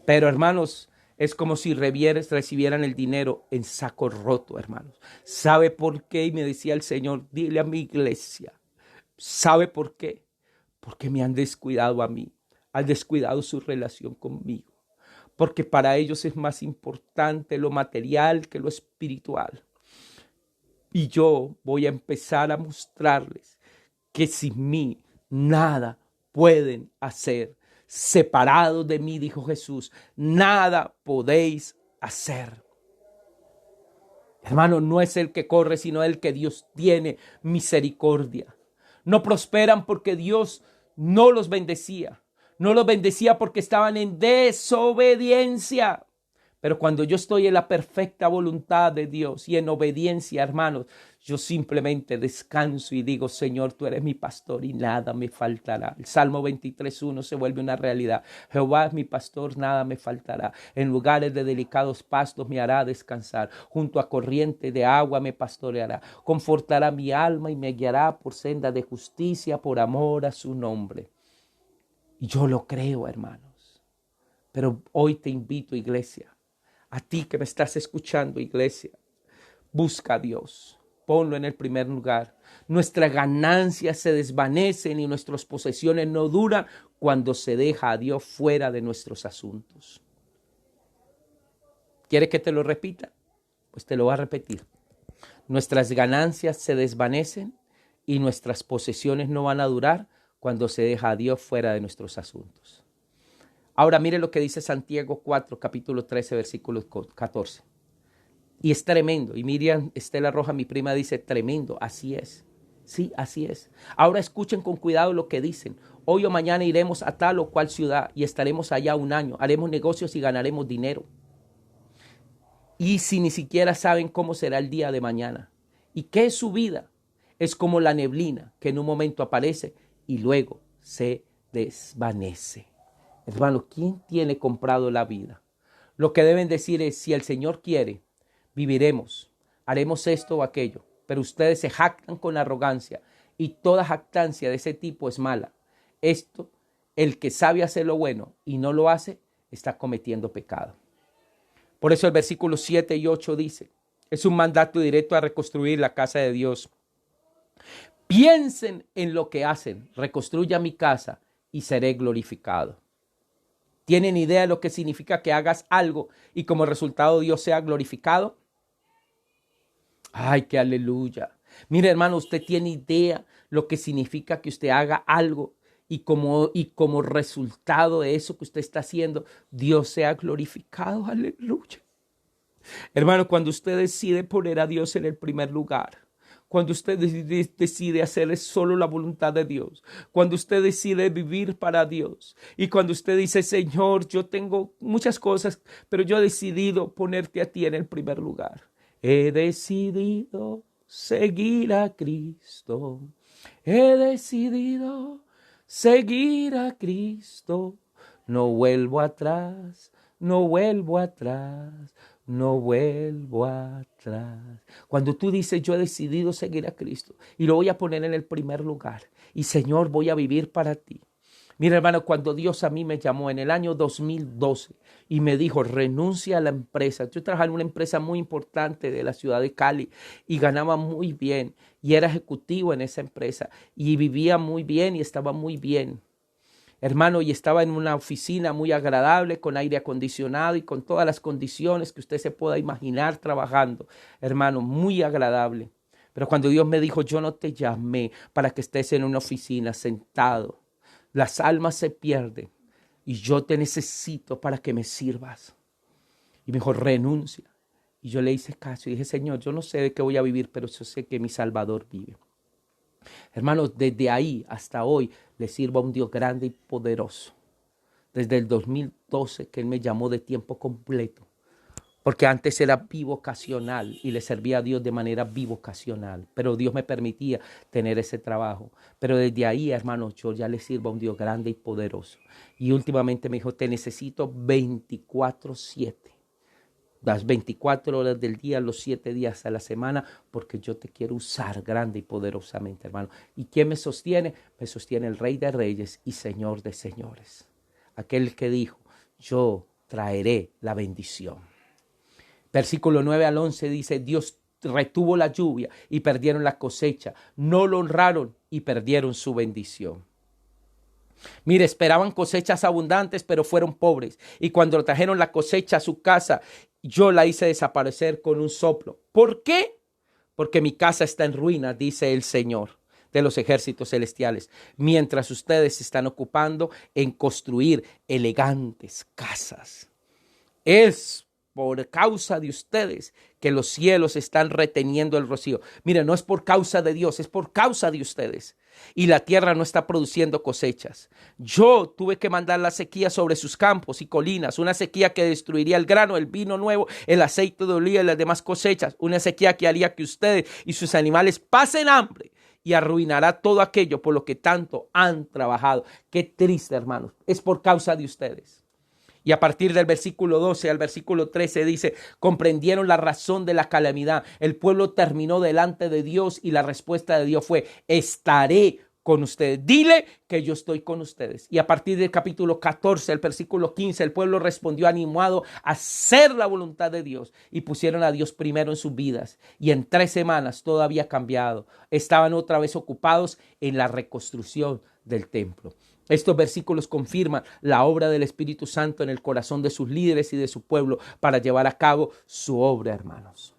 Pero, hermanos, es como si recibieran el dinero en saco roto, hermanos. ¿Sabe por qué? Y me decía el Señor, dile a mi iglesia. ¿Sabe por qué? Porque me han descuidado a mí. Han descuidado su relación conmigo. porque para ellos es más importante lo material que lo espiritual. Y yo voy a empezar a mostrarles que sin mí nada pueden hacer. Separados de mí, dijo Jesús, nada podéis hacer. Hermano, no es el que corre, sino el que Dios tiene misericordia. No prosperan porque Dios no los bendecía. No los bendecía porque estaban en desobediencia. Pero cuando yo estoy en la perfecta voluntad de Dios y en obediencia, hermanos, yo simplemente descanso y digo, Señor, tú eres mi pastor y nada me faltará. El Salmo 23:1 se vuelve una realidad. Jehová es mi pastor, nada me faltará. En lugares de delicados pastos me hará descansar. Junto a corriente de agua me pastoreará. Confortará mi alma y me guiará por senda de justicia por amor a su nombre. Y yo lo creo, hermanos. Pero hoy te invito, iglesia, a ti que me estás escuchando, iglesia, busca a Dios. Ponlo en el primer lugar. Nuestras ganancias se desvanecen y nuestras posesiones no duran cuando se deja a Dios fuera de nuestros asuntos. ¿Quieres que te lo repita? Pues te lo voy a repetir. Nuestras ganancias se desvanecen y nuestras posesiones no van a durar cuando se deja a Dios fuera de nuestros asuntos. Ahora mire lo que dice Santiago 4, capítulo 13, versículo 14. Y es tremendo. Y Miriam Estela Roja, mi prima, dice, tremendo, así es. Sí, así es. Ahora escuchen con cuidado lo que dicen. Hoy o mañana iremos a tal o cual ciudad y estaremos allá un año. Haremos negocios y ganaremos dinero. Y si ni siquiera saben cómo será el día de mañana. ¿Y qué es su vida? Es como la neblina que en un momento aparece y luego se desvanece. Hermano, ¿quién tiene comprado la vida? Lo que deben decir es, si el Señor quiere, viviremos, haremos esto o aquello. Pero ustedes se jactan con arrogancia y toda jactancia de ese tipo es mala. Esto, el que sabe hacer lo bueno y no lo hace, está cometiendo pecado. Por eso el versículo 7 y 8 dice, es un mandato directo a reconstruir la casa de Dios. Piensen en lo que hacen, reconstruya mi casa y seré glorificado. ¿Tienen idea de lo que significa que hagas algo y como resultado Dios sea glorificado? ¡Ay, qué aleluya! Mire, hermano, usted tiene idea lo que significa que usted haga algo y como resultado de eso que usted está haciendo, Dios sea glorificado. ¡Aleluya! Hermano, cuando usted decide poner a Dios en el primer lugar, cuando usted decide hacer solo la voluntad de Dios, cuando usted decide vivir para Dios y cuando usted dice, Señor, yo tengo muchas cosas, pero yo he decidido ponerte a ti en el primer lugar. He decidido seguir a Cristo. He decidido seguir a Cristo. No vuelvo atrás, no vuelvo atrás. No vuelvo atrás. Cuando tú dices, yo he decidido seguir a Cristo y lo voy a poner en el primer lugar. Y Señor, voy a vivir para ti. Mira, hermano, cuando Dios a mí me llamó en el año 2012 y me dijo, renuncia a la empresa. Yo trabajaba en una empresa muy importante de la ciudad de Cali y ganaba muy bien. Y era ejecutivo en esa empresa y vivía muy bien y estaba muy bien. Hermano, y estaba en una oficina muy agradable, con aire acondicionado y con todas las condiciones que usted se pueda imaginar trabajando. Hermano, muy agradable. Pero cuando Dios me dijo, yo no te llamé para que estés en una oficina sentado. Las almas se pierden y yo te necesito para que me sirvas. Y me dijo, renuncia. Y yo le hice caso y dije, Señor, yo no sé de qué voy a vivir, pero yo sé que mi Salvador vive. Hermanos, desde ahí hasta hoy le sirvo a un Dios grande y poderoso. Desde el 2012 que Él me llamó de tiempo completo. Porque antes era bivocacional y le servía a Dios de manera bivocacional. Pero Dios me permitía tener ese trabajo. Pero desde ahí, hermanos, yo ya le sirvo a un Dios grande y poderoso. Y últimamente me dijo, te necesito 24/7. Las 24 horas del día, los 7 días a la semana, porque yo te quiero usar grande y poderosamente, hermano. ¿Y quién me sostiene? Me sostiene el Rey de Reyes y Señor de Señores. Aquel que dijo, yo traeré la bendición. Versículo 9 al 11 dice, Dios retuvo la lluvia y perdieron la cosecha. No lo honraron y perdieron su bendición. Mire, esperaban cosechas abundantes, pero fueron pobres. Y cuando trajeron la cosecha a su casa, yo la hice desaparecer con un soplo. ¿Por qué? Porque mi casa está en ruinas, dice el Señor de los ejércitos celestiales, mientras ustedes se están ocupando en construir elegantes casas. Es por causa de ustedes que los cielos están reteniendo el rocío. Mira, no es por causa de Dios, es por causa de ustedes. Y la tierra no está produciendo cosechas. Yo tuve que mandar la sequía sobre sus campos y colinas, una sequía que destruiría el grano, el vino nuevo, el aceite de oliva y las demás cosechas, una sequía que haría que ustedes y sus animales pasen hambre y arruinará todo aquello por lo que tanto han trabajado. Qué triste, hermanos, es por causa de ustedes. Y a partir del versículo 12 al versículo 13 dice, comprendieron la razón de la calamidad. El pueblo terminó delante de Dios y la respuesta de Dios fue, estaré con ustedes. Dile que yo estoy con ustedes. Y a partir del capítulo 14, el versículo 15, el pueblo respondió animado a hacer la voluntad de Dios y pusieron a Dios primero en sus vidas. Y en 3 semanas todo había cambiado. Estaban otra vez ocupados en la reconstrucción del templo. Estos versículos confirman la obra del Espíritu Santo en el corazón de sus líderes y de su pueblo para llevar a cabo su obra, hermanos.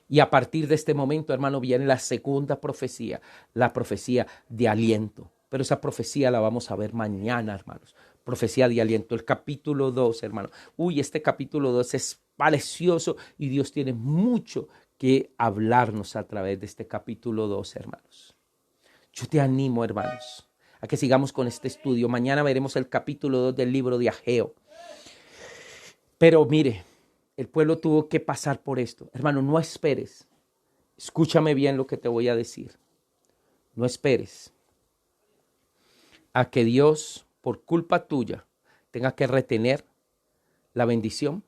Y a partir de este momento, hermano, viene la segunda profecía, la profecía de aliento. Pero esa profecía la vamos a ver mañana, hermanos. Profecía de aliento, el capítulo 2, hermano. Este capítulo 2 es precioso y Dios tiene mucho que hablarnos a través de este capítulo 2, hermanos. Yo te animo, hermanos, a que sigamos con este estudio. Mañana veremos el capítulo 2 del libro de Ageo. Pero mire, el pueblo tuvo que pasar por esto. Hermano, no esperes. Escúchame bien lo que te voy a decir. No esperes a que Dios, por culpa tuya, tenga que retener la bendición,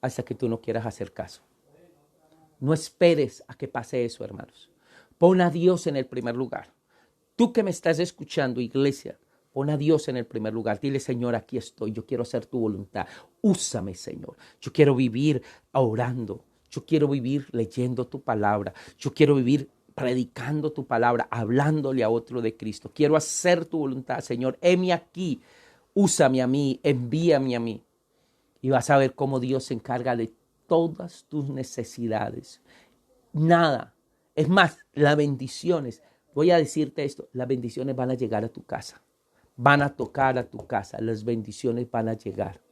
hasta que tú no quieras hacer caso. No esperes a que pase eso, hermanos. Pon a Dios en el primer lugar. Tú que me estás escuchando, iglesia, pon a Dios en el primer lugar. Dile, Señor, aquí estoy. Yo quiero hacer tu voluntad. Úsame, Señor. Yo quiero vivir orando. Yo quiero vivir leyendo tu palabra. Yo quiero vivir predicando tu palabra, hablándole a otro de Cristo. Quiero hacer tu voluntad, Señor. Heme aquí. Úsame a mí. Envíame a mí. Y vas a ver cómo Dios se encarga de todas tus necesidades. Nada. Es más, las bendiciones, voy a decirte esto, las bendiciones van a llegar a tu casa, van a tocar a tu casa, las bendiciones van a llegar.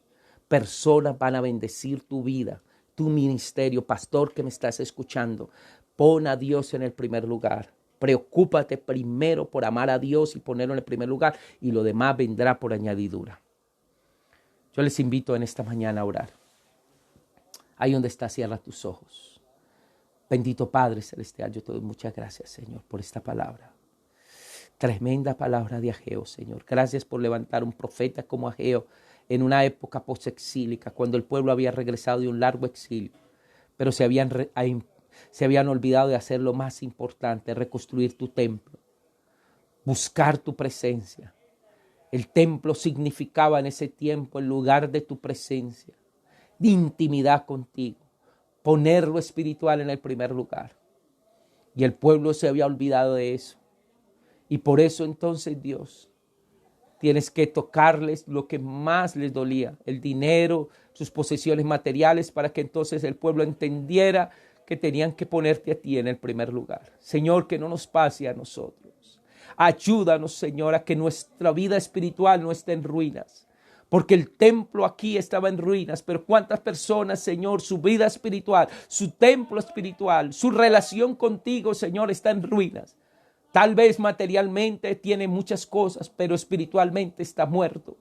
Personas van a bendecir tu vida, tu ministerio. Pastor que me estás escuchando, pon a Dios en el primer lugar. Preocúpate primero por amar a Dios y ponerlo en el primer lugar y lo demás vendrá por añadidura. Yo les invito en esta mañana a orar. Ahí donde estás, cierra tus ojos. Bendito Padre Celestial, yo te doy muchas gracias, Señor, por esta palabra. Tremenda palabra de Ageo, Señor. Gracias por levantar un profeta como Ageo en una época post-exílica, cuando el pueblo había regresado de un largo exilio, pero se habían olvidado de hacer lo más importante, reconstruir tu templo, buscar tu presencia. El templo significaba en ese tiempo el lugar de tu presencia, de intimidad contigo. Poner lo espiritual en el primer lugar. Y el pueblo se había olvidado de eso. Y por eso entonces Dios, tienes que tocarles lo que más les dolía, el dinero, sus posesiones materiales, para que entonces el pueblo entendiera que tenían que ponerte a ti en el primer lugar. Señor, que no nos pase a nosotros. Ayúdanos, Señor, a que nuestra vida espiritual no esté en ruinas. Porque el templo aquí estaba en ruinas, pero cuántas personas, Señor, su vida espiritual, su templo espiritual, su relación contigo, Señor, está en ruinas. Tal vez materialmente tiene muchas cosas, pero espiritualmente está muerto.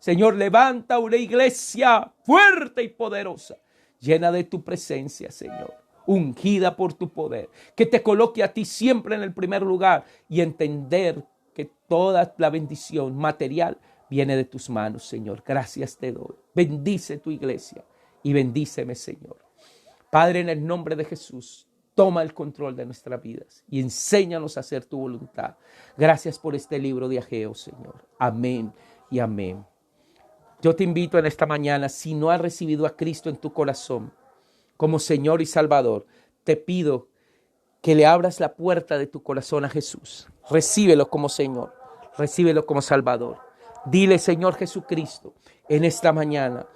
Señor, levanta una iglesia fuerte y poderosa, llena de tu presencia, Señor, ungida por tu poder, que te coloque a ti siempre en el primer lugar y entender que toda la bendición material viene de tus manos, Señor. Gracias te doy. Bendice tu iglesia y bendíceme, Señor. Padre, en el nombre de Jesús, toma el control de nuestras vidas y enséñanos a hacer tu voluntad. Gracias por este libro de Ageo, Señor. Amén y amén. Yo te invito en esta mañana, si no has recibido a Cristo en tu corazón como Señor y Salvador, te pido que le abras la puerta de tu corazón a Jesús. Recíbelo como Señor, recíbelo como Salvador. Dile, Señor Jesucristo, en esta mañana,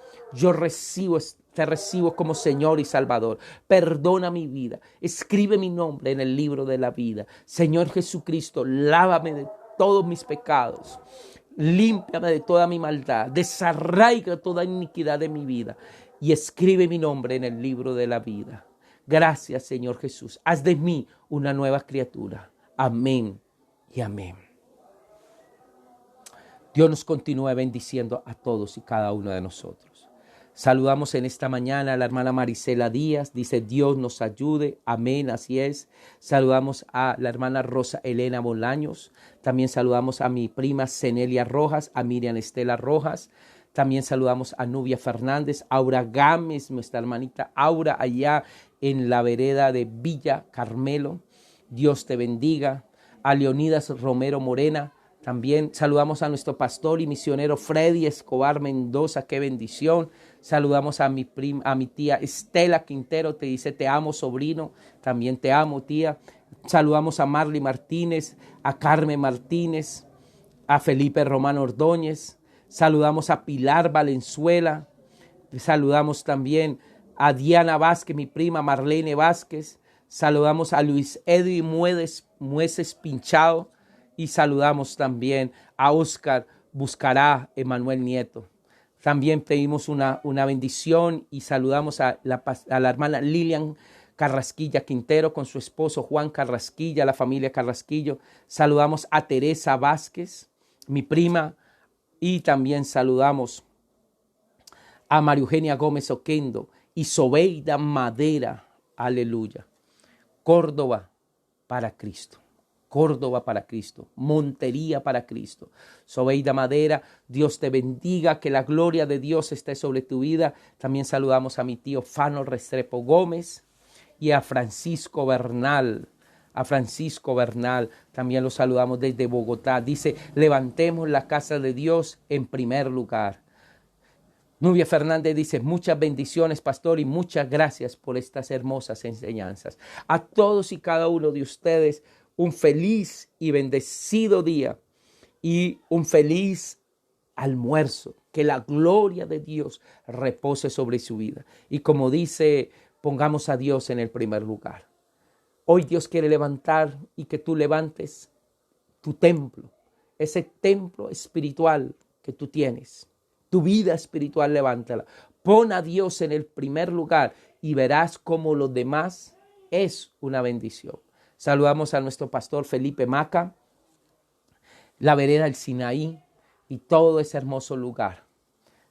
te recibo como Señor y Salvador. Perdona mi vida, escribe mi nombre en el libro de la vida. Señor Jesucristo, lávame de todos mis pecados. Límpiame de toda mi maldad, desarraiga toda iniquidad de mi vida y escribe mi nombre en el libro de la vida. Gracias, Señor Jesús. Haz de mí una nueva criatura. Amén y amén. Dios nos continúe bendiciendo a todos y cada uno de nosotros. Saludamos en esta mañana a la hermana Marisela Díaz. Dice, Dios nos ayude. Amén, así es. Saludamos a la hermana Rosa Elena Bolaños. También saludamos a mi prima Cenelia Rojas, a Miriam Estela Rojas. También saludamos a Nubia Fernández, Aura Gámez, nuestra hermanita Aura, allá en la vereda de Villa Carmelo. Dios te bendiga. A Leonidas Romero Morena. También saludamos a nuestro pastor y misionero Freddy Escobar Mendoza, qué bendición. Saludamos a mi tía Estela Quintero, te dice, te amo, sobrino, también te amo, tía. Saludamos a Marley Martínez, a Carmen Martínez, a Felipe Romano Ordóñez. Saludamos a Pilar Valenzuela. Saludamos también a Diana Vázquez, mi prima Marlene Vázquez. Saludamos a Luis Edwin Mueces Pinchado. Y saludamos también a Oscar Buscará Emanuel Nieto. También pedimos una bendición y saludamos a la hermana Lilian Carrasquilla Quintero con su esposo Juan Carrasquilla, la familia Carrasquillo. Saludamos a Teresa Vázquez, mi prima, y también saludamos a María Eugenia Gómez Oquendo y Sobeida Madera. Aleluya. Córdoba para Cristo. Córdoba para Cristo, Montería para Cristo. Sobeida Madera, Dios te bendiga, que la gloria de Dios esté sobre tu vida. También saludamos a mi tío Fano Restrepo Gómez y a Francisco Bernal. También lo saludamos desde Bogotá. Dice, levantemos la casa de Dios en primer lugar. Nubia Fernández dice, muchas bendiciones, pastor, y muchas gracias por estas hermosas enseñanzas. A todos y cada uno de ustedes, un feliz y bendecido día y un feliz almuerzo. Que la gloria de Dios repose sobre su vida. Y como dice, pongamos a Dios en el primer lugar. Hoy Dios quiere levantar y que tú levantes tu templo, ese templo espiritual que tú tienes. Tu vida espiritual, levántala. Pon a Dios en el primer lugar y verás cómo lo demás es una bendición. Saludamos a nuestro pastor Felipe Maca, la vereda del Sinaí y todo ese hermoso lugar.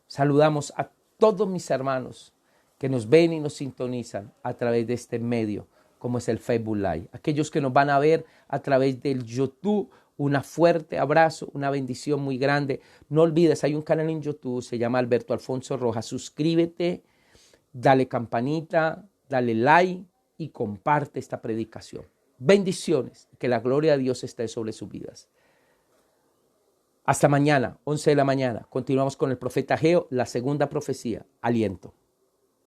Saludamos a todos mis hermanos que nos ven y nos sintonizan a través de este medio, como es el Facebook Live. Aquellos que nos van a ver a través del YouTube, un fuerte abrazo, una bendición muy grande. No olvides, hay un canal en YouTube, se llama Alberto Alfonso Rojas. Suscríbete, dale campanita, dale like y comparte esta predicación. Bendiciones, que la gloria de Dios esté sobre sus vidas. Hasta mañana, 11 de la mañana. Continuamos con el profeta Ageo, la segunda profecía, aliento.